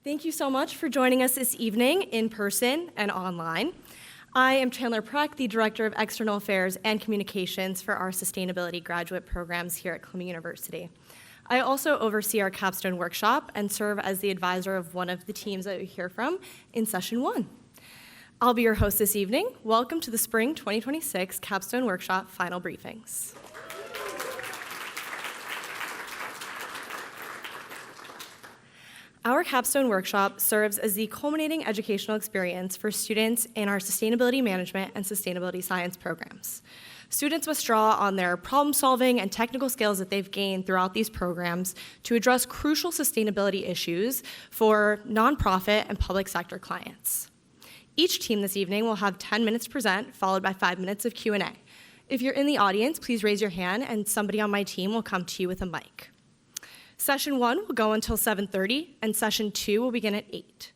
Thank you so much for joining us this evening in person and online. I am Chandler Precht, the Director of External Affairs and Communications for our Sustainability graduate programs here at Columbia University. I also oversee our Capstone Workshop and serve as the advisor of one of the teams that we hear from in session 1. I'll be your host this evening. Welcome to the Spring 2026 Capstone Workshop Final Briefings. Our Capstone Workshop serves as the culminating educational experience for students in our Sustainability Management and Sustainability Science programs. Students must draw on their problem-solving and technical skills that they've gained throughout these programs to address crucial sustainability issues for nonprofit and public sector clients. Each team this evening will have 10 minutes to present, followed by 5 minutes of Q&A. If you're in the audience, please raise your hand and somebody on my team will come to you with a mic. Session 1 will go until 7:30, and Session 2 will begin at 8.